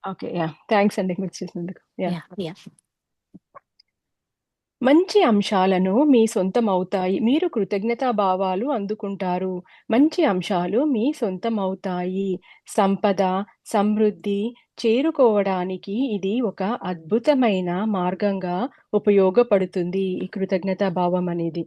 Okay. Yeah! Thanks అండి మీరు చేసినందుకు. యాహ్! యాహ్! యాహ్! మంచి అంశాలను మీ సొంతమవుతాయి. మీరు కృతజ్ఞతా భావాలు అందుకుంటారు. మంచి అంశాలు మీ సొంతమవుతాయి. సంపద, సమృద్ధి చేరుకోవడానికి ఇది ఒక అద్భుతమైన మార్గంగా ఉపయోగపడుతుంది. ఈ కృతజ్ఞతా భావం అనేది.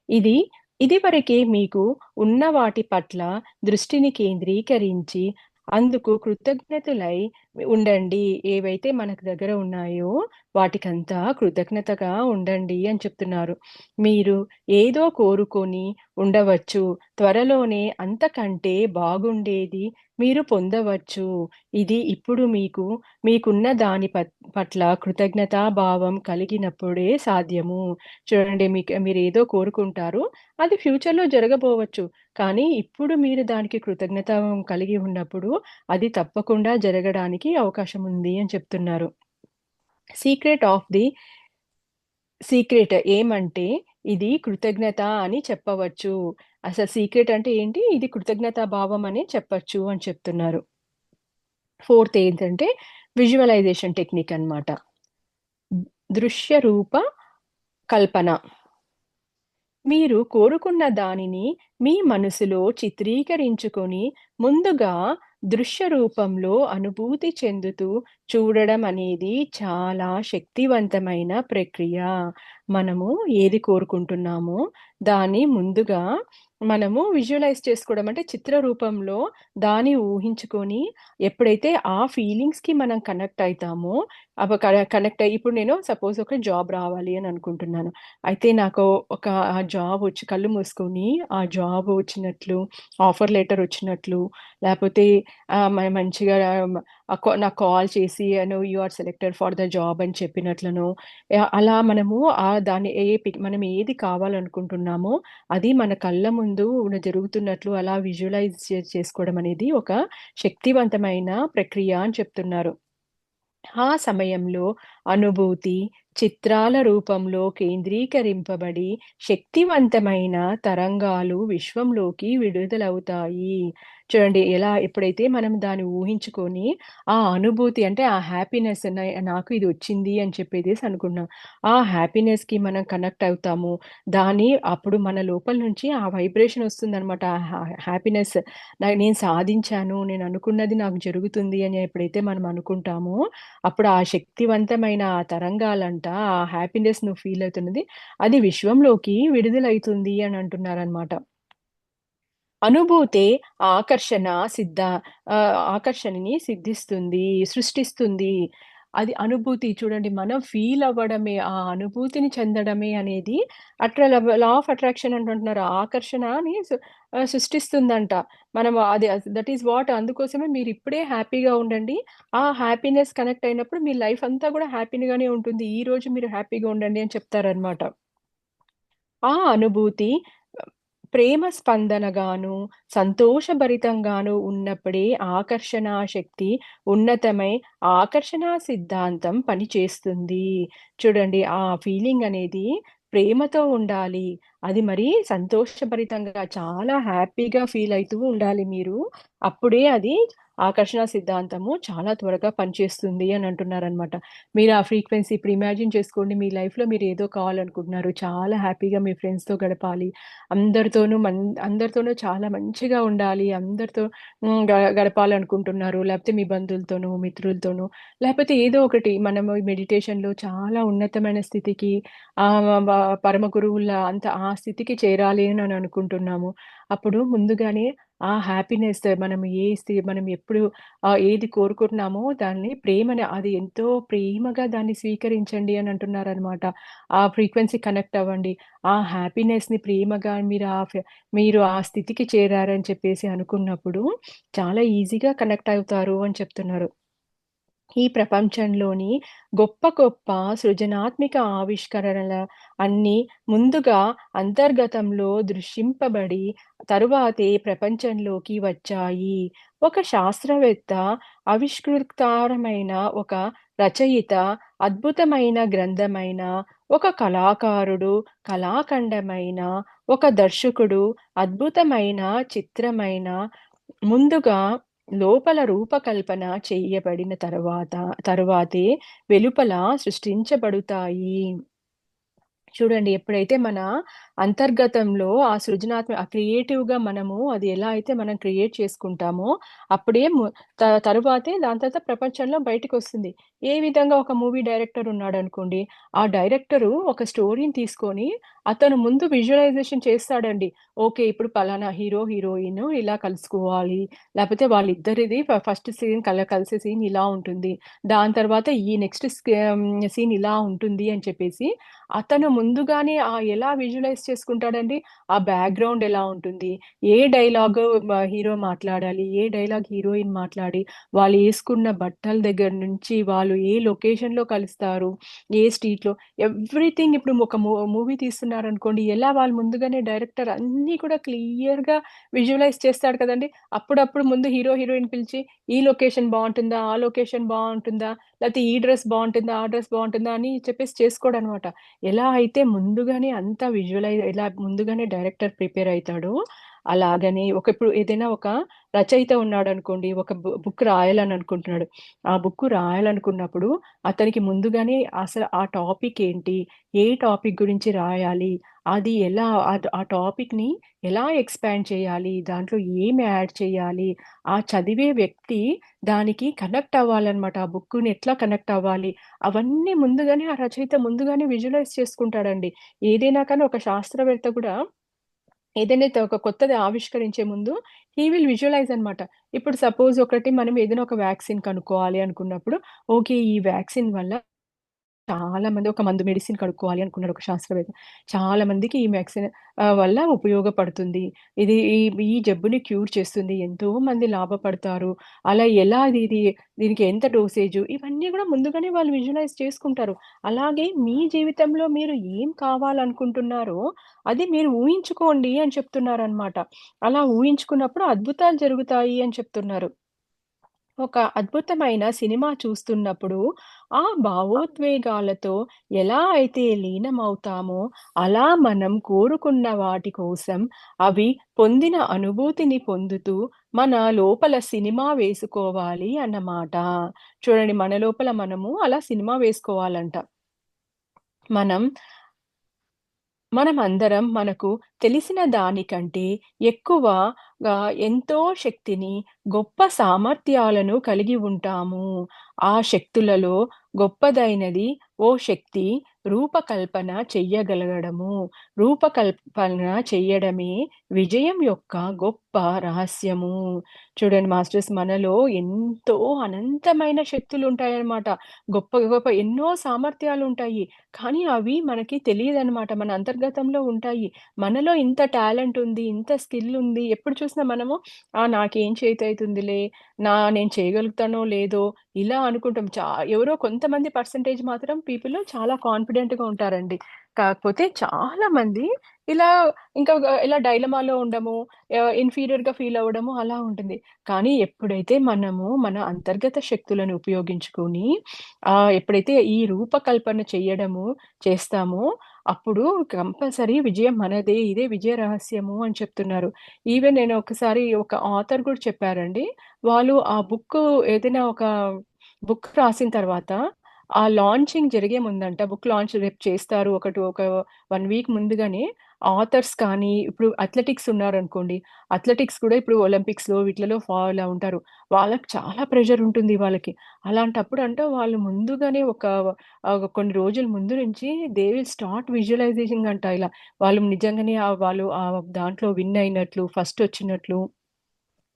ఇది ఇదివరకే మీకు ఉన్న వాటి పట్ల దృష్టిని కేంద్రీకరించి, అందుకు కృతజ్ఞతులై ఉండండి. ఏవైతే మనకు దగ్గర ఉన్నాయో వాటికంతా కృతజ్ఞతగా ఉండండి అని చెప్తున్నారు. మీరు ఏదో కోరుకొని ఉండవచ్చు. త్వరలోనే అంతకంటే బాగుండేది మీరు పొందవచ్చు. ఇది ఇప్పుడు మీకున్న దాని పట్ల కృతజ్ఞతా భావం కలిగినప్పుడే సాధ్యము. చూడండి మీరేదో కోరుకుంటారు. అది ఫ్యూచర్‌లో జరగబోవచ్చు. కానీ ఇప్పుడు మీరు దానికి కృతజ్ఞత కలిగి ఉన్నప్పుడు అది తప్పకుండా జరగడానికి అవకాశం ఉంది అని చెప్తున్నారు. సీక్రెట్ ఆఫ్ ది సీక్రెట్ ఏమంటే ఇది కృతజ్ఞత అని చెప్పవచ్చు. అసలు సీక్రెట్ అంటే ఏంటి? ఇది కృతజ్ఞతా భావం అనే చెప్పచ్చు అని చెప్తున్నారు. ఫోర్త్ ఏంటంటే విజువలైజేషన్ టెక్నిక్ అన్నమాట. దృశ్య రూప కల్పన. మీరు కోరుకున్న దానిని మీ మనసులో చిత్రీకరించుకొని ముందుగా దృశ్య రూపంలో అనుభూతి చెందుతూ చూడడం అనేది చాలా శక్తివంతమైన ప్రక్రియ. మనము ఏది కోరుకుంటున్నామో దాన్ని ముందుగా మనము విజువలైజ్ చేసుకోవడం అంటే చిత్ర రూపంలో దాన్ని ఊహించుకొని ఎప్పుడైతే ఆ ఫీలింగ్స్‌కి మనం కనెక్ట్ అయితామో కనెక్ట్ అయ్యి ఇప్పుడు నేను సపోజ్ ఒక జాబ్ రావాలి అని అనుకుంటున్నాను. అయితే నాకు ఒక జాబ్ వచ్చి కళ్ళు మూసుకొని ఆ జాబ్ వచ్చినట్లు, ఆఫర్ లెటర్ వచ్చినట్లు, లేపోతే మంచిగా నాకు కాల్ చేసి you are selected for the job అని చెప్పినట్లనో, అలా మనము దాన్ని మనం ఏది కావాలనుకుంటున్నామో అది మన కళ్ళ ముందు జరుగుతున్నట్లు అలా విజువలైజ్ చేసుకోవడం అనేది ఒక శక్తివంతమైన ప్రక్రియ అని చెప్తున్నారు. ఆ సమయంలో అనుభూతి చిత్రాల రూపంలో కేంద్రీకరింపబడి శక్తివంతమైన తరంగాలు విశ్వంలోకి విడుదలవుతాయి. చూడండి ఎప్పుడైతే మనం దాన్ని ఊహించుకొని ఆ అనుభూతి అంటే ఆ హ్యాపీనెస్ నాకు ఇది వచ్చింది అని చెప్పేసి అనుకున్నాం. ఆ హ్యాపీనెస్‌కి మనం కనెక్ట్ అవుతాము. అప్పుడు మన లోపల నుంచి ఆ వైబ్రేషన్ వస్తుందనమాట. ఆ హ్యాపీనెస్ నేను సాధించాను. నేను అనుకున్నది నాకు జరుగుతుంది అని ఎప్పుడైతే మనం అనుకుంటామో అప్పుడు ఆ శక్తివంతమైన ఆ తరంగాలంట, ఆ హ్యాపీనెస్ నువ్వు ఫీల్ అవుతున్నది, అది విశ్వంలోకి విడుదలైతుంది అని అంటున్నారనమాట. అనుభూతే ఆకర్షణ సిద్ధ ఆకర్షణని సృష్టిస్తుంది. అది అనుభూతి చూడండి మనం ఫీల్ అవ్వడమే, ఆ అనుభూతిని చెందడమే అనేది లా ఆఫ్ అట్రాక్షన్ అంటుంటున్నారు. ఆకర్షణని సృష్టిస్తుందంట. మనం అది దట్ ఈస్ వాట్ అందుకోసమే మీరిప్పుడే హ్యాపీగా ఉండండి. ఆ హ్యాపీనెస్ కనెక్ట్ అయినప్పుడు మీ లైఫ్ అంతా గూడా హ్యాపీగానే ఉంటుంది. ఈరోజు మీరు హ్యాపీగా ఉండండి అని చెప్తారనమాట. ఆ అనుభూతి ప్రేమ స్పందనగాను, సంతోషభరితంగాను ఉన్నప్పుడే ఆకర్షణా శక్తి ఉన్నతమై ఆకర్షణా సిద్ధాంతం పనిచేస్తుంది. చూడండి ఆ ఫీలింగ్ అనేది ప్రేమతో ఉండాలి. అది మరి సంతోషభరితంగా చాలా హ్యాపీగా ఫీల్ అయితూ ఉండాలి మీరు. అప్పుడే అది ఆకర్షణ సిద్ధాంతము చాలా త్వరగా పనిచేస్తుంది అని అంటున్నారనమాట. మీరు ఆ ఫ్రీక్వెన్సీ ఇప్పుడు ఇమాజిన్ చేసుకోండి మీ లైఫ్‌లో మీరు ఏదో కావాలనుకుంటున్నారు. చాలా హ్యాపీగా మీ ఫ్రెండ్స్‌తో గడపాలి. అందరితోనూ అందరితోనూ చాలా మంచిగా ఉండాలి. అందరితో హ్మ్. గడపాలనుకుంటున్నారు. లేపోతే మీ బంధువులతోనూ, మిత్రులతోనూ లేపోతే ఏదో ఒకటి మనము మెడిటేషన్‌లో చాలా ఉన్నతమైన స్థితికి పరమ గురువుల ఆ స్థితికి చేరాలి అని అనుకుంటున్నాము. అప్పుడు ముందుగానే ఆ హ్యాపీనెస్ మనం ఎప్పుడు ఏది కోరుకుంటున్నామో దాన్ని ప్రేమని అది ఎంతో ప్రేమగా దాన్ని స్వీకరించండి అని అంటున్నారనమాట. ఆ ఫ్రీక్వెన్సీ కనెక్ట్ అవ్వండి. ఆ హ్యాపీనెస్‌ని ప్రేమగా మీరు ఆ స్థితికి చేరారని చెప్పేసి అనుకున్నప్పుడు చాలా ఈజీగా కనెక్ట్ అవుతారు అని చెప్తున్నారు. ఈ ప్రపంచంలోని గొప్ప గొప్ప సృజనాత్మక ఆవిష్కరణల అన్నీ ముందుగా అంతర్గతంలో దృశ్యింపబడి తరువాతే ప్రపంచంలోకి వచ్చాయి. ఒక శాస్త్రవేత్త ఆవిష్కృతారమైన ఒక రచయిత అద్భుతమైన గ్రంథమైన ఒక కళాకారుడు కళాఖండమైన ఒక దర్శకుడు అద్భుతమైన చిత్రమైన ముందుగా లోపల రూపకల్పన చెయ్యబడిన తరువాతే వెలుపల సృష్టించబడుతాయి. చూడండి, ఎప్పుడైతే మన అంతర్గతంలో ఆ ఆ క్రియేటివ్‌గా మనము అది ఎలా అయితే మనం క్రియేట్ చేసుకుంటామో, అప్పుడే తరువాతే దాని తర్వాత ప్రపంచంలో బయటికొస్తుంది. ఏ విధంగా ఒక మూవీ డైరెక్టర్ ఉన్నాడనుకోండి, ఆ డైరెక్టరు ఒక స్టోరీని తీసుకొని అతను ముందు విజువలైజేషన్ చేస్తాడండి. ఓకే. ఇప్పుడు పలానా హీరో, హీరోయిన్ ఇలా కలుసుకోవాలి. లేపోతే వాళ్ళిద్దరిది ఫస్ట్ సీన్ కలిసే సీన్ ఇలా ఉంటుంది. దాని తర్వాత ఈ నెక్స్ట్ సీన్ ఇలా ఉంటుంది అని చెప్పేసి అతను ముందుగానే ఎలా విజువలైజ్ చేసుకుంటాడండి? ఆ బ్యాక్‌గ్రౌండ్ ఎలా ఉంటుంది? ఏ డైలాగు హీరో మాట్లాడాలి? ఏ డైలాగ్ హీరోయిన్ మాట్లాడి, వాళ్ళేసుకున్న బట్టల దగ్గర నుంచి, వాళ్ళు ఏ లొకేషన్‌లో కలుస్తారు? ఏ స్ట్రీట్‌లో ఎవ్రీథింగ్. ఇప్పుడు ఒక మూవీ తీస్తున్నారనుకోండి, ఎలా వాళ్ళు ముందుగానే డైరెక్టర్ అన్నీ కూడా క్లియర్‌గా విజువలైజ్ చేస్తాడు కదండీ! అప్పుడప్పుడు ముందు హీరో, హీరోయిన్ పిలిచి, ఈ లొకేషన్ బావుంటుందా? ఆ లొకేషన్ బావుంటుందా? లేతే ఈ డ్రెస్ బావుంటుందా? ఆ డ్రెస్ బావుంటుందా? అని చెప్పేసి చేసుకోడనమాట. ఎలా అయితే ముందుగానే అంతా ఎలా ముందుగానే డైరెక్టర్ ప్రిపేర్ అయితాడో, అలాగనే ఇప్పుడు ఏదైనా ఒక రచయిత ఉన్నాడనుకోండి, ఒక బుక్ రాయాలని అనుకుంటున్నాడు. ఆ బుక్ రాయాలనుకున్నప్పుడు అతనికి ముందుగానే అసలు ఆ టాపిక్ ఏంటి? ఏ టాపిక్ గురించి రాయాలి? అది ఎలా ఆ టాపిక్‌ని ఎలా ఎక్స్‌పాండ్ చేయాలి? దాంట్లో ఏమి యాడ్ చేయాలి? ఆ చదివే వ్యక్తి దానికి కనెక్ట్ అవ్వాలన్నమాట. ఆ బుక్కుని ఎట్లా కనెక్ట్ అవ్వాలి? అవన్నీ ముందుగానే ఆ రచయిత ముందుగానే విజువలైజ్ చేసుకుంటాడండి. ఏదైనా కానీ ఒక శాస్త్రవేత్త కూడా ఏదైనా ఒక కొత్తది ఆవిష్కరించే ముందు హి విల్ విజువలైజ్ అనమాట. ఇప్పుడు సపోజ్ ఒకటి మనం ఏదైనా ఒక వ్యాక్సిన్ కనుక్కోవాలి అనుకున్నప్పుడు, ఓకే. ఈ వ్యాక్సిన్ వల్ల చాలా మంది ఒక మెడిసిన్ కనుక్కోవాలి అనుకున్నాడు ఒక శాస్త్రవేత్త. చాలా మందికి ఈ మెడిసిన్ వల్ల ఉపయోగపడుతుంది. ఇది ఈ ఈ జబ్బుని క్యూర్ చేస్తుంది. ఎంతో మంది లాభపడతారు. అలా ఎలా దీనికి ఎంత డోసేజు ఇవన్నీ గూడా ముందుగానే వాళ్ళు విజువలైజ్ చేసుకుంటారు. అలాగే మీ జీవితంలో మీరు ఏం కావాలనుకుంటున్నారో అది మీరు ఊహించుకోండి అని చెప్తున్నారనమాట. అలా ఊహించుకున్నప్పుడు అద్భుతాలు జరుగుతాయి అని చెప్తున్నారు. ఒక అద్భుతమైన సినిమా చూస్తున్నప్పుడు, ఆ భావోద్వేగాలతో ఎలా అయితే లీనమవుతామో, అలా మనం కోరుకున్న వాటి కోసం అవి పొందిన అనుభూతిని పొందుతూ, మన లోపల సినిమా వేసుకోవాలి అన్నమాట. చూడండి, మన లోపల మనము అలా సినిమా వేసుకోవాలంట. మనం మనమందరం మనకు తెలిసిన దానికంటే ఎక్కువగా ఎంతో శక్తిని, గొప్ప సామర్థ్యాలను కలిగి ఉంటాము. ఆ శక్తులలో గొప్పదైనది ఓ శక్తి రూపకల్పన చెయ్యగలగడము. రూపకల్పన చెయ్యడమే విజయం యొక్క గొప్ప రహస్యము. చూడండి మాస్టర్స్, మనలో ఎంతో అనంతమైన శక్తులుంటాయన్నమాట. గొప్ప గొప్ప ఎన్నో సామర్థ్యాలుంటాయి. కానీ అవి మనకి తెలీదనమాట. మన అంతర్గతంలో ఉంటాయి. మనలో ఇంత టాలెంట్ ఉంది, ఇంత స్కిల్ ఉంది. ఎప్పుడు చూసినా మనము నాకేం చేతైతుందిలే, నేను చేయగలుగుతానో లేదో ఇలా అనుకుంటాం. ఎవరో కొంతమంది పర్సెంటేజ్ మాత్రం పీపుల్ చాలా కాన్ఫిడెంట్‌గా ఉంటారండి. కాకపోతే చాలా మంది ఇలా ఇంకా ఇలా డైలమాలో ఉండము, ఇన్ఫీరియర్‌గా ఫీల్ అవ్వడము అలా ఉంటుంది. కానీ ఎప్పుడైతే మనము మన అంతర్గత శక్తులను ఉపయోగించుకొని ఎప్పుడైతే ఈ రూపకల్పన చేస్తామో, అప్పుడు కంపల్సరీ విజయం మనదే. ఇదే విజయ రహస్యము అని చెప్తున్నారు. ఈవెన్ నేను ఒకసారి ఒక ఆథర్ కూడా చెప్పారండి. వాళ్ళు ఆ ఏదైనా ఒక బుక్ రాసిన తర్వాత, ఆ లాంచింగ్ జరిగే ముందంట, బుక్ లాంచ్ రేపు చేస్తారు. ఒక 1 వీక్ ముందుగానే ఆథర్స్ కానీ, ఇప్పుడు అథ్లెటిక్స్ ఉన్నారనుకోండి. అథ్లెటిక్స్ కూడా ఇప్పుడు ఒలింపిక్స్‌లో వీటిలలో ఇలా ఉంటారు. వాళ్ళకి చాలా ప్రెషర్ ఉంటుంది వాళ్ళకి. అలాంటప్పుడు వాళ్ళు ముందుగానే కొన్ని రోజుల ముందు నుంచి దే విల్ స్టార్ట్ విజువలైజేషన్ అంట ఇలా. వాళ్ళు నిజంగానే వాళ్ళు దాంట్లో విన్ అయినట్లు, ఫస్ట్ వచ్చినట్లు,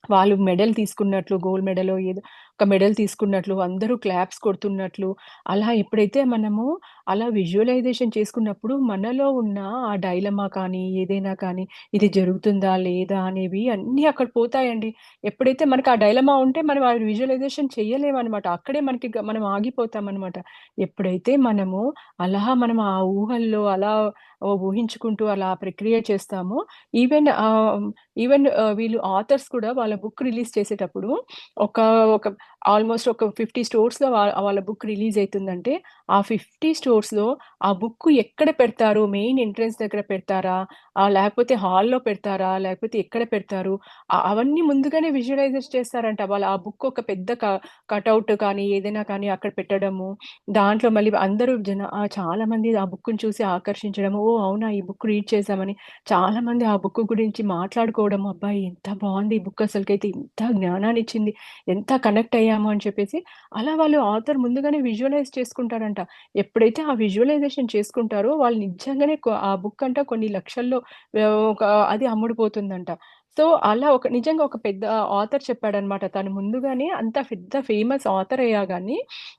వాళ్ళు మెడల్ తీసుకున్నట్లు, గోల్డ్ మెడలో ఏదో ఒక మెడల్ తీసుకున్నట్లు, అందరూ క్లాప్స్ కొడుతున్నట్లు, అలా ఎప్పుడైతే మనము అలా విజువలైజేషన్ చేసుకున్నప్పుడు మనలో ఉన్న ఆ డైలమా కానీ, ఏదైనా కానీ ఇది జరుగుతుందా? లేదా? అనేవి అన్నీ అక్కడ పోతాయండి. ఎప్పుడైతే మనకు ఆ డైలమా ఉంటే మనం ఆ విజువలైజేషన్ చేయలేమనమాట. అక్కడే మనం ఆగిపోతామనమాట. ఎప్పుడైతే మనం ఆ ఊహల్లో అలా ఊహించుకుంటూ అలా ప్రక్రియ చేస్తామో, ఈవెన్ వీళ్ళు ఆథర్స్ కూడా వాళ్ళ బుక్ రిలీజ్ చేసేటప్పుడు ఒక ఒక ఆల్‌మోస్ట్ ఒక 50 స్టోర్స్‌లో వాళ్ళ బుక్ రిలీజ్ అయితుందంటే, ఆ 50 ఫ్లోర్స్‌లో ఆ బుక్ ఎక్కడ పెడతారు? మెయిన్ ఎంట్రన్స్ దగ్గర పెడతారా? లేకపోతే హాల్‌లో పెడతారా? లేకపోతే ఎక్కడ పెడతారు? అవన్నీ ముందుగానే విజువలైజేషన్ చేస్తారంట. వాళ్ళు ఆ బుక్ ఒక పెద్ద కటౌట్ కానీ, ఏదైనా కానీ అక్కడ పెట్టడము. దాంట్లో మళ్ళీ అందరూ చాలామంది ఆ బుక్‌ని చూసి ఆకర్షించడము. ఓహ్! అవునా! ఈ బుక్ రీడ్ చేశామని చాలామంది ఆ బుక్ గురించి మాట్లాడుకోవడము. అబ్బా! ఎంత బావుంది ఈ బుక్ అసలుకైతే ఇంత జ్ఞానాన్నిచ్చింది. ఎంత కనెక్ట్ అయ్యాము అని చెప్పేసి అలా వాళ్ళు ఆథర్ ముందుగానే విజువలైజ్ చేసుకుంటారంట. ఎప్పుడైతే ఆ విజువలైజేషన్ చేసుకుంటారో వాళ్ళు నిజంగానే ఆ బుక్ అంట కొన్ని లక్షల్లో ఒక అది అమ్ముడుపోతుందంట. సో, అలా నిజంగా ఒక పెద్ద ఆథర్ చెప్పాడనమాట. తను ముందుగానే అంత పెద్ద ఫేమస్ ఆథర్ అయ్యా గాని,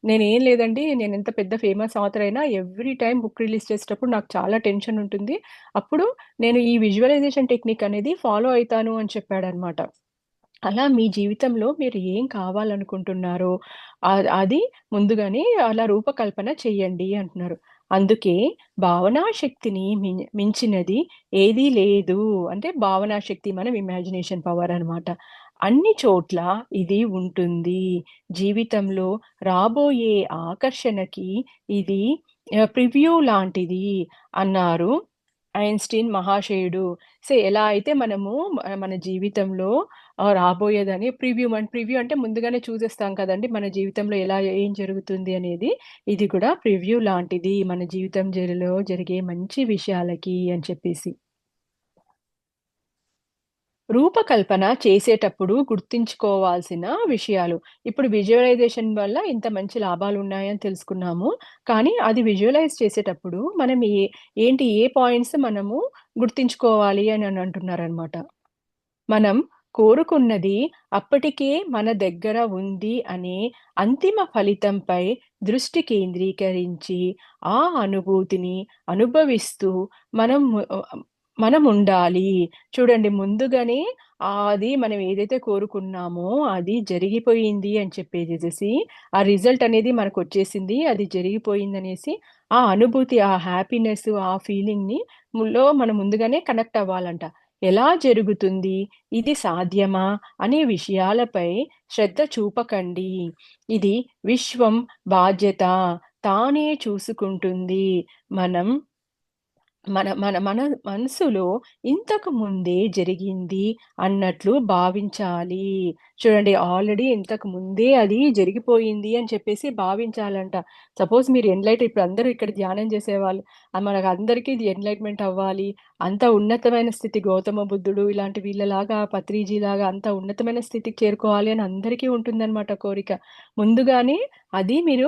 నేనేం లేదండి నేనెంత పెద్ద ఫేమస్ ఆథర్ అయినా ఎవ్రీ టైమ్ బుక్ రిలీజ్ చేసేటప్పుడు నాకు చాలా టెన్షన్ ఉంటుంది. అప్పుడు నేను ఈ విజువలైజేషన్ టెక్నిక్ అనేది ఫాలో అయితాను అని చెప్పాడనమాట. అలా మీ జీవితంలో మీరు ఏం కావాలనుకుంటున్నారో అది ముందుగానే అలా రూపకల్పన చెయ్యండి అంటున్నారు. అందుకే భావనా శక్తిని మించినది ఏదీ లేదు. అంటే భావనా శక్తి మనం ఇమాజినేషన్ పవర్ అనమాట. అన్ని చోట్ల ఇది ఉంటుంది. జీవితంలో రాబోయే ఆకర్షణకి ఇది ప్రివ్యూ లాంటిది అన్నారు ఐన్‌స్టీన్ మహాశయుడు. ఎలా అయితే మనము మన జీవితంలో రాబోయేదని ప్రివ్యూ అంటే ముందుగానే చూసేస్తాం కదండీ! మన జీవితంలో ఏం జరుగుతుంది అనేది. ఇది కూడా ప్రివ్యూ లాంటిది మన జీవితం జరిగే మంచి విషయాలకి అని చెప్పేసి. రూపకల్పన చేసేటప్పుడు గుర్తుంచుకోవాల్సిన విషయాలు. ఇప్పుడు విజువలైజేషన్ వల్ల ఇంత మంచి లాభాలున్నాయని తెలుసుకున్నాము. కానీ అది విజువలైజ్ చేసేటప్పుడు మనం ఏ పాయింట్స్ మనము గుర్తుంచుకోవాలి అని అంటున్నారనమాట. మనం కోరుకున్నది అప్పటికే మన దగ్గర ఉంది అనే అంతిమ ఫలితంపై దృష్టి కేంద్రీకరించి, ఆ అనుభూతిని అనుభవిస్తూ మనం మనముండాలి. చూడండి ముందుగానే అది మనం ఏదైతే కోరుకున్నామో అది జరిగిపోయింది అని చెప్పేసేసి, ఆ రిజల్ట్ అనేది మనకొచ్చేసింది. అది జరిగిపోయిందనేసి ఆ అనుభూతి, ఆ హ్యాపీనెస్, ఆ ఫీలింగ్‌ని మనం ముందుగానే కనెక్ట్ అవ్వాలంట. ఎలా జరుగుతుంది? ఇది సాధ్యమా? అనే విషయాలపై శ్రద్ధ చూపకండి. ఇది విశ్వం బాధ్యత. తానే చూసుకుంటుంది. మనం మన మన మన మనసులో ఇంతకు ముందే జరిగింది అన్నట్లు భావించాలి. చూడండి ఆల్రెడీ ఇంతకు ముందే అది జరిగిపోయింది అని చెప్పేసి భావించాలంట. సపోజ్ మీరు ఇప్పుడు అందరూ ఇక్కడ ధ్యానం చేసేవాళ్ళు మనకందరికీ ఇది ఎన్‌లైట్‌మెంట్ అవ్వాలి. అంత ఉన్నతమైన స్థితి గౌతమ బుద్ధుడు ఇలాంటి వీళ్ళలాగా పత్రిజీలాగా అంత ఉన్నతమైన స్థితికి చేరుకోవాలి అని అందరికీ ఉంటుందన్నమాట కోరిక. ముందుగానే అది మీరు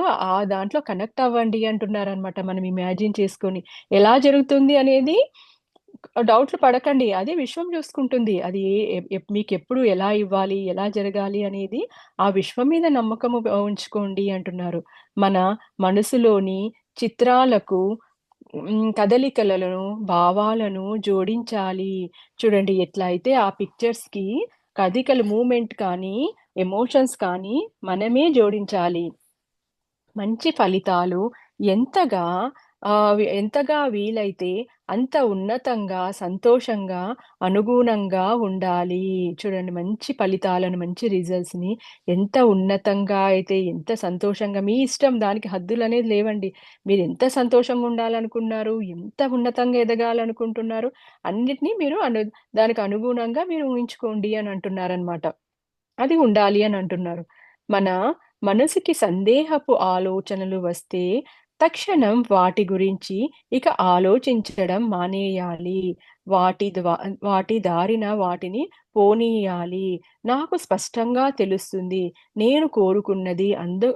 దాంట్లో కనెక్ట్ అవ్వండి అంటున్నారనమాట. మనం ఇమాజిన్ చేసుకొని. ఎలా జరుగుతుంది అనేది డౌట్‌లు పడకండి. అది విశ్వం చూసుకుంటుంది. అది ఏ మీకెప్పుడు ఎలా ఇవ్వాలి, ఎలా జరగాలి అనేది ఆ విశ్వం మీద నమ్మకము ఉంచుకోండి అంటున్నారు. మన మనసులోని చిత్రాలకు కదలికలను, భావాలను జోడించాలి. చూడండి ఎట్లా అయితే ఆ పిక్చర్స్‌కి మూవ్‌మెంట్ కానీ, ఎమోషన్స్ కానీ మనమే జోడించాలి. మంచి ఫలితాలు ఎంతగా ఎంతగా వీలైతే అంత ఉన్నతంగా, సంతోషంగా, అనుగుణంగా ఉండాలి. చూడండి మంచి ఫలితాలను, మంచి రిజల్ట్స్‌ని ఎంత ఉన్నతంగా అయితే, ఎంత సంతోషంగా మీ ఇష్టం దానికి హద్దులనేది లేవండి. మీరెంత సంతోషంగా ఉండాలనుకున్నారు, ఎంత ఉన్నతంగా ఎదగాలనుకుంటున్నారు, అన్నిటిని మీరు దానికి అనుగుణంగా మీరు ఊహించుకోండి అని అంటున్నారనమాట. అది ఉండాలి అని అంటున్నారు. మన మనసుకి సందేహపు ఆలోచనలు వస్తే తక్షణం వాటి గురించి ఇక ఆలోచించడం మానేయాలి. వాటి ద్వా వాటి దారిన వాటిని పోనీయాలి. నాకు స్పష్టంగా తెలుస్తుంది. నేను కోరుకున్నది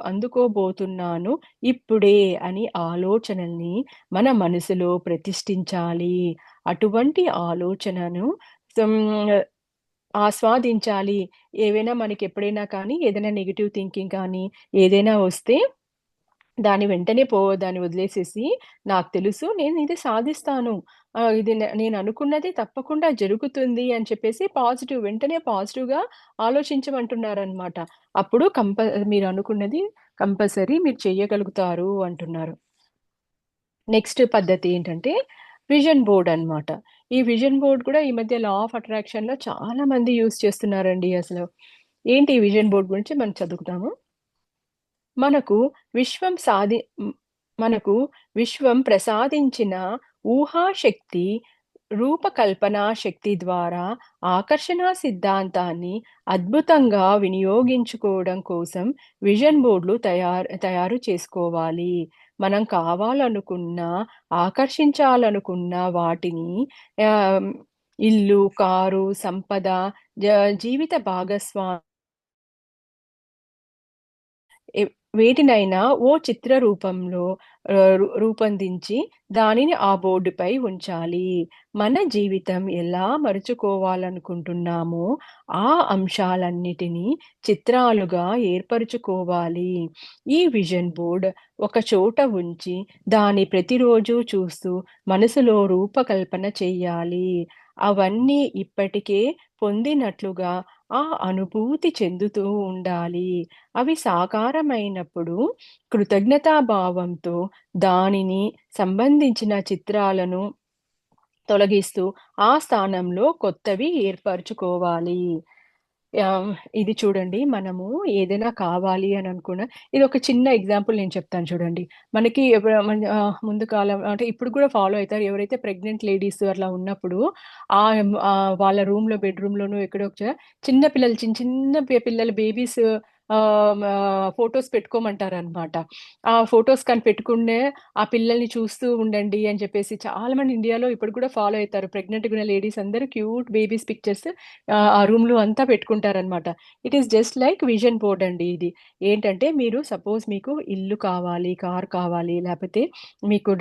అందుకోబోతున్నాను ఇప్పుడే అని ఆలోచనల్ని మన మనసులో ప్రతిష్ఠించాలి. అటువంటి ఆలోచనను సం ఆస్వాదించాలి. ఏవైనా మనకెప్పుడైనా కానీ ఏదైనా నెగెటివ్ థింకింగ్ కానీ ఏదైనా వస్తే దాన్ని వదిలేసేసి నాకు తెలుసు నేను ఇది సాధిస్తాను. ఇది నేను అనుకున్నది తప్పకుండా జరుగుతుంది అని చెప్పేసి వెంటనే పాజిటివ్‌గా ఆలోచించమంటున్నారనమాట. అప్పుడు మీరనుకున్నది కంపల్సరీ మీరు చెయ్యగలుగుతారు అంటున్నారు. నెక్స్ట్ పద్ధతి ఏంటంటే, విజన్ బోర్డ్ అన్నమాట. ఈ విజన్ బోర్డ్ కూడా ఈ మధ్య లా ఆఫ్ అట్రాక్షన్‌లో చాలా మంది యూజ్ చేస్తున్నారండి అసలు. ఏంటి ఈ విజన్ బోర్డ్ గురించి మనం చదువుదాము. మనకు విశ్వం సాధి హ్మ్. మనకు విశ్వం ప్రసాదించిన ఊహాశక్తి, రూపకల్పనా శక్తి ద్వారా ఆకర్షణ సిద్ధాంతాన్ని అద్భుతంగా వినియోగించుకోవడం కోసం విజన్ బోర్డులు తయారు చేసుకోవాలి. మనం కావాలనుకున్న, ఆకర్షించాలనుకున్న వాటిని ఆహ్, ఇల్లు, కారు, సంపద, జీవిత భాగస్వామి ఎ వేటినైనా ఓ చిత్ర రూపంలో రూపొందించి దానిని ఆ బోర్డుపై ఉంచాలి. మన జీవితం ఎలా మలుచుకోవాలనుకుంటున్నామో ఆ అంశాలన్నిటినీ చిత్రాలుగా ఏర్పరుచుకోవాలి. ఈ విజన్ బోర్డ్ ఒక చోట ఉంచి దాన్ని ప్రతిరోజు చూస్తూ మనసులో రూపకల్పన చెయ్యాలి. అవన్నీ ఇప్పటికే పొందినట్లుగా ఆ అనుభూతి చెందుతూ ఉండాలి. అవి సాకారమైనప్పుడు కృతజ్ఞతాభావంతో దానిని సంబంధించిన చిత్రాలను తొలగిస్తూ ఆ స్థానంలో కొత్తవి ఏర్పరుచుకోవాలి. యాహ్! ఇది చూడండి, మనము ఏదైనా కావాలి అని అనుకున్న ఇదొక చిన్న ఎగ్జాంపుల్ నేను చెప్తాను చూడండి. మనకి ముందు కాలం అంటే ఇప్పుడు కూడా ఫాలో అయితారు. ఎవరైతే ప్రెగ్నెంట్ లేడీస్ అట్లా ఉన్నప్పుడు వాళ్ళ బెడ్‌రూమ్‌లోనో ఎక్కడో చిన్న పిల్లలు చిన్న చిన్న పిల్లలు బేబీస్ ఫోటోస్ పెట్టుకోమంటారనమాట. ఆ ఫోటోస్ కానీ పెట్టుకునే ఆ పిల్లల్ని చూస్తూ ఉండండి అని చెప్పేసి చాలా మంది ఇండియాలో ఇప్పటికి కూడా ఫాలో అయితారు. ప్రెగ్నెంట్‌గా ఉన్న లేడీస్ అందరూ క్యూట్ బేబీస్ పిక్చర్స్ ఆ రూమ్‌లో అంతా పెట్టుకుంటారనమాట. It is just like vision board అండి ఇది. ఏంటంటే మీరు సపోజ్ మీకు ఇల్లు కావాలి, కార్ కావాలి, లేపోతే మీకు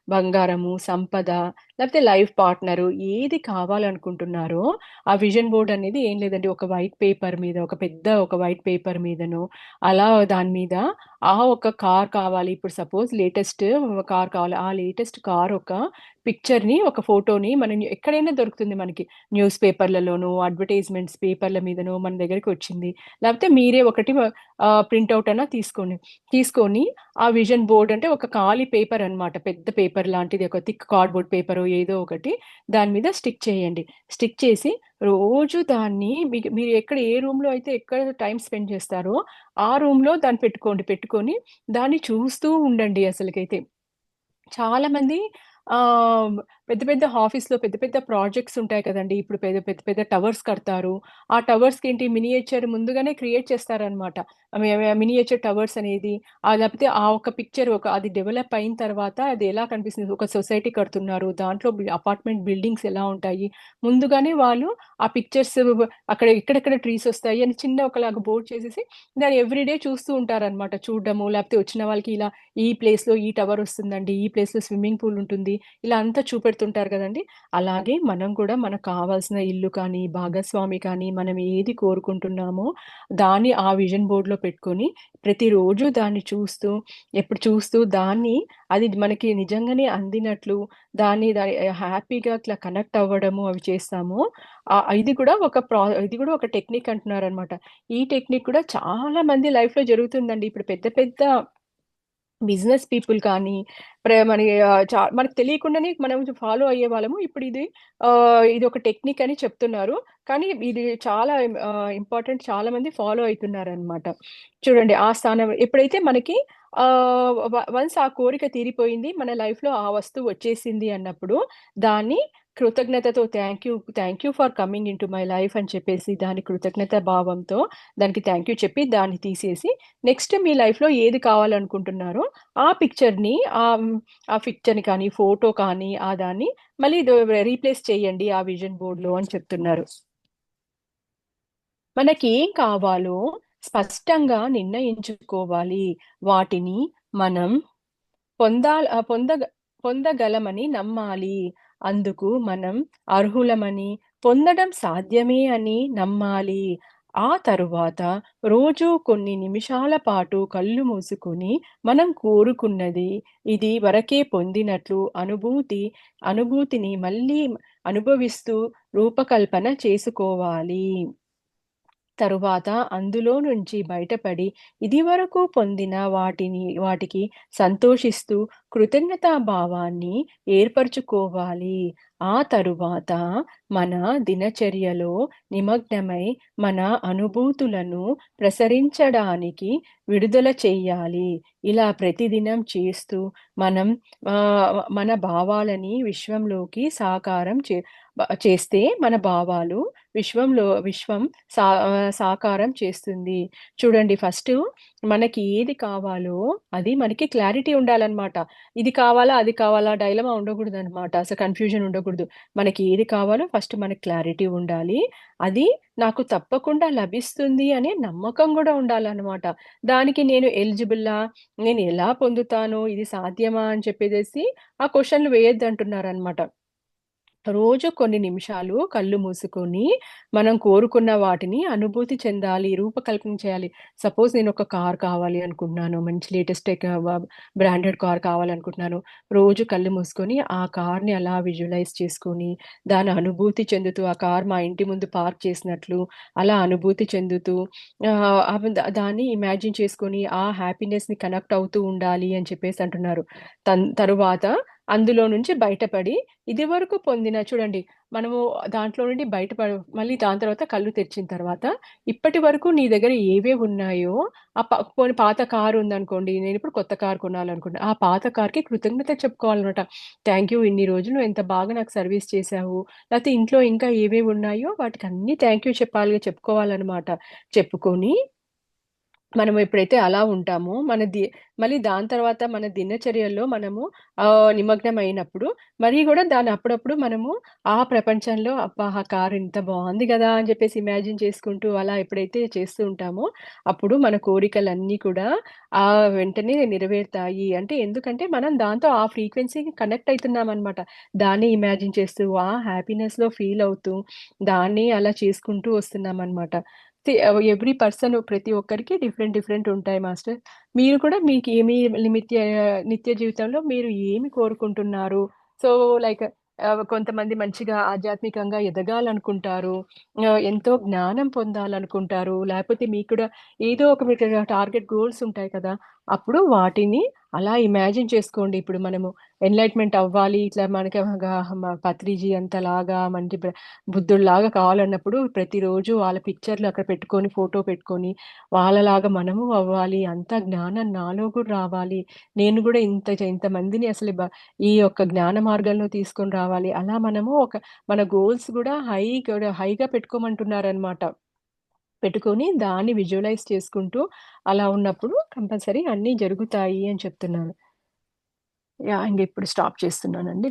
బంగారము, సంపద, లేపోతే లైఫ్ పార్ట్నరు ఏది కావాలనుకుంటున్నారో ఆ విజన్ బోర్డ్ అనేది ఏం లేదండి, ఒక వైట్ పేపర్ మీద ఒక వైట్ పేపర్ మీదనో అలా దాని మీద ఒక కార్ కావాలి. ఇప్పుడు సపోజ్ లేటెస్ట్ కార్ కావాలి. ఆ లేటెస్ట్ కార్ ఒక పిక్చర్‌ని, ఒక ఫోటోని మనం ఎక్కడైనా దొరుకుతుంది మనకి. న్యూస్ పేపర్‌లలోనో, అడ్వర్టైజ్‌మెంట్స్ పేపర్‌ల మీదనో మన దగ్గరికొచ్చింది. లేపోతే మీరే ఒకటి ప్రింట్ ఔట్ అన్నా తీసుకోండి. తీసుకొని ఆ విజన్ బోర్డ్ అంటే ఒక ఖాళీ పేపర్ అన్నమాట. పెద్ద పేపర్ లాంటిది ఒక థిక్ కార్డ్‌బోర్డ్ పేపరో ఏదో ఒకటి దాని మీద స్టిక్ చేయండి. స్టిక్ చేసి రోజు దాన్ని మీరు ఏ రూమ్‌లో అయితే ఎక్కడ టైమ్ స్పెండ్ చేస్తారో ఆ రూమ్‌లో దాన్ని పెట్టుకోండి. పెట్టుకొని దాన్ని చూస్తూ ఉండండి అసలకైతే. చాలామంది ఆహ్, పెద్ద పెద్ద ఆఫీస్‌లో పెద్ద పెద్ద ప్రాజెక్ట్స్ ఉంటాయి కదండీ! ఇప్పుడు పెద్ద టవర్స్ కడతారు. ఆ టవర్స్‌కేంటి మినియేచర్ ముందుగానే క్రియేట్ చేస్తారనమాట. మినియేచర్ టవర్స్ అనేది లేకపోతే ఆ ఒక పిక్చర్ అది డెవలప్ అయిన తర్వాత అది ఎలా కనిపిస్తుంది, ఒక సొసైటీ కడుతున్నారు. దాంట్లో అపార్ట్మెంట్ బిల్డింగ్స్ ఎలా ఉంటాయి. ముందుగానే వాళ్ళు ఆ పిక్చర్స్ అక్కడ ఎక్కడెక్కడ ట్రీస్ వస్తాయి అని చిన్న ఒకలాగా బోర్డ్ చేసేసి దాన్ని ఎవ్రీడే చూస్తూ ఉంటారనమాట. చూడడము లేకపోతే వచ్చిన వాళ్ళకి ఇలా ఈ ప్లేస్‌లో ఈ టవర్ వస్తుందండి. ఈ ప్లేస్‌లో స్విమ్మింగ్ పూల్ ఉంటుంది. ఇలా అంతా చూపెడుతుంటారు గదండీ! అలాగే మనం కూడా మనకు కావాల్సిన ఇల్లు కానీ, భాగస్వామి కానీ, మనం ఏది కోరుకుంటున్నామో దాన్ని ఆ విజన్ బోర్డ్‌లో పెట్టుకొని ప్రతిరోజు దాన్ని చూస్తూ, ఎప్పుడు చూస్తూ దాన్ని అది మనకి నిజంగానే అందినట్లు దాన్ని హ్యాపీగా అట్లా కనెక్ట్ అవ్వడము అవి చేస్తాము. ఇది కూడా ఒక టెక్నిక్ అంటున్నారనమాట. ఈ టెక్నిక్ కూడా చాలా మంది లైఫ్‌లో జరుగుతుందండి. ఇప్పుడు పెద్ద పెద్ద బిజినెస్ పీపుల్ కానీ, మరి మనకు తెలియకుండానే మనం ఫాలో అయ్యేవాళ్ళము. ఇప్పుడు ఇది ఒక టెక్నిక్ అని చెప్తున్నారు. కానీ ఇది చాలా ఇంపార్టెంట్, చాలా మంది ఫాలో అయితున్నారనమాట. చూడండి, ఆ స్థానం ఎప్పుడైతే మనకి వన్స్ ఆ కోరిక తీరిపోయింది, మన లైఫ్‌లో ఆ వస్తువు వచ్చేసింది అన్నప్పుడు దాన్ని కృతజ్ఞతతో thank you for coming into my life అని చెప్పేసి దాని కృతజ్ఞత భావంతో దానికి థాంక్ యూ చెప్పి దాన్ని తీసేసి నెక్స్ట్ మీ లైఫ్‌లో ఏది కావాలనుకుంటున్నారో ఆ పిక్చర్‌ని ఆ పిక్చర్‌ని కానీ, ఫోటో కానీ దాన్ని మళ్ళీ రీప్లేస్ చేయండి ఆ విజన్ బోర్డ్‌లో అని చెప్తున్నారు. మనకేం కావాలో స్పష్టంగా నిర్ణయించుకోవాలి. వాటిని మనం పొందాల్ ఆహ్, పొందగ పొందగలమని నమ్మాలి. అందుకు మనం అర్హులమని, పొందడం సాధ్యమే అని నమ్మాలి. ఆ తరువాత రోజూ కొన్ని నిమిషాల పాటు కళ్ళు మూసుకొని మనం కోరుకున్నది ఇది వరకే పొందినట్లు అనుభూతిని మళ్ళీ అనుభవిస్తూ రూపకల్పన చేసుకోవాలి. తరువాత అందులో నుంచి బయటపడి ఇదివరకు పొందిన వాటికి సంతోషిస్తూ కృతజ్ఞతా భావాన్ని ఏర్పరచుకోవాలి. ఆ తరువాత మన దినచర్యలో నిమగ్నమై మన అనుభూతులను ప్రసరించడానికి విడుదల చెయ్యాలి. ఇలా ప్రతిదినం చేస్తూ మనం మన భావాలని విశ్వంలోకి సాకారం చేస్తే మన భావాలు సాకారం చేస్తుంది. చూడండి ఫస్టు మనకి ఏది కావాలో అది మనకి క్లారిటీ ఉండాలనమాట. ఇది కావాలా? అది కావాలా? డైలమా ఉండకూడదనమాట. అసలు కన్‌ఫ్యూజన్ ఉండకూడదు. మనకి ఏది కావాలో ఫస్ట్ మనకి క్లారిటీ ఉండాలి. అది నాకు తప్పకుండా లభిస్తుంది అనే నమ్మకం గూడా ఉండాలనమాట. దానికి నేను ఎలిజిబులా? నేను ఎలా పొందుతాను? ఇది సాధ్యమా? అని చెప్పేసేసి ఆ క్వెషన్‌లు వేయొద్దంటున్నారనమాట. రోజు కొన్ని నిమిషాలు కళ్ళు మూసుకొని, మనం కోరుకున్న వాటిని అనుభూతి చెందాలి, రూపకల్పన చేయాలి. సపోజ్ నేనొక కార్ కావాలి అనుకుంటున్నాను. మంచి లేటెస్ట్ బ్రాండెడ్ కార్ కావాలనుకుంటున్నాను. రోజు కళ్ళు మూసుకొని, ఆ కార్‌ని అలా విజువలైజ్ చేసుకొని, దాని అనుభూతి చెందుతూ, ఆ కార్ మా ఇంటి ముందు పార్క్ చేసినట్లు, అలా అనుభూతి చెందుతూ దాన్ని ఇమాజిన్ చేసుకొని, ఆ హ్యాపీనెస్‌ని కనెక్ట్ అవుతూ ఉండాలి అని చెప్పేసి అంటున్నారు. తరువాత అందులో నుంచి బయటపడి ఇదివరకు పొందిన చూడండి మనము దాంట్లో నుండి మళ్ళీ దాని తర్వాత కళ్ళు తెరిచిన తర్వాత ఇప్పటి వరకు నీ దగ్గర ఏవేవి ఉన్నాయో పోనీ పాత కారు ఉందనుకోండి. నేనిప్పుడు కొత్త కారు కొనాలనుకుంటున్నా. ఆ పాత కార్‌కి కృతజ్ఞత చెప్పుకోవాలన్నమాట. థాంక్ యూ ఇన్ని రోజులు నువ్వు ఎంత బాగా నాకు సర్వీస్ చేశావు. లేతే ఇంట్లో ఇంకా ఏవేవి ఉన్నాయో వాటికన్నీ థాంక్ యూ చెప్పుకోవాలన్నమాట. చెప్పుకొని మనం ఎప్పుడైతే అలా ఉంటామో, మళ్ళీ దాని తర్వాత మన దినచర్యల్లో మనము నిమగ్నమైనప్పుడు, మరి గూడా దాన్ని అప్పుడప్పుడు మనము ఆ ప్రపంచంలో అబ్బా! ఆ కారు ఇంత బావుంది గదా! అని జెప్పేసి ఇమాజిన్ చేసుకుంటూ అలా ఎప్పుడైతే చేస్తూ ఉంటామో, అప్పుడు మన కోరికలన్నీ కూడా వెంటనే నెరవేరుతాయి. అంటే ఎందుకంటే, మనం దాంతో ఆ ఫ్రీక్వెన్సీకి కనెక్ట్ అయితున్నామనమాట. దాన్ని ఇమాజిన్ చేస్తూ, ఆ హ్యాపీనెస్‌లో ఫీల్ అవుతూ, దాన్ని అలా చేసుకుంటూ వస్తున్నామనమాట. ఎవ్రీ పర్సన్ ప్రతి ఒక్కరికి డిఫరెంట్ డిఫరెంట్ ఉంటాయి మాస్టర్. మీరు కూడా మీకేమి నిత్య జీవితంలో మీరు ఏమి కోరుకుంటున్నారు? సో, లైక్ కొంతమంది మంచిగా ఆధ్యాత్మికంగా ఎదగాలనుకుంటారు. ఎంతో జ్ఞానం పొందాలనుకుంటారు. లేపోతే మీకు కూడా ఏదో ఒక మీకు టార్గెట్ గోల్స్ ఉంటాయి కదా! అప్పుడు వాటిని అలా ఇమాజిన్ చేసుకోండి. ఇప్పుడు మనము ఎన్‌లైట్‌మెంట్ అవ్వాలి. ఇట్లా మనకి పత్రిజీ అంతలాగా మంచి బుద్ధుడిలాగా కావాలన్నప్పుడు ప్రతిరోజు వాళ్ళ పిక్చర్‌లు అక్కడ పెట్టుకొని, ఫోటో పెట్టుకొని, వాళ్ళలాగా మనము అవ్వాలి. అంత జ్ఞానం నాలో కూడా రావాలి. నేను గూడా ఇంతమందిని అసలు ఈ యొక్క జ్ఞాన మార్గంలో తీసుకొని రావాలి. అలా మనము మన గోల్స్ గూడా హైగా పెట్టుకోమంటున్నారనమాట. పెట్టుకొని దాన్ని విజువలైజ్ చేసుకుంటూ అలా ఉన్నప్పుడు కంపల్సరీ అన్నీ జరుగుతాయి అని చెప్తున్నాను. యాహ్! ఇంగిప్పుడు స్టాప్ చేస్తున్నానండి.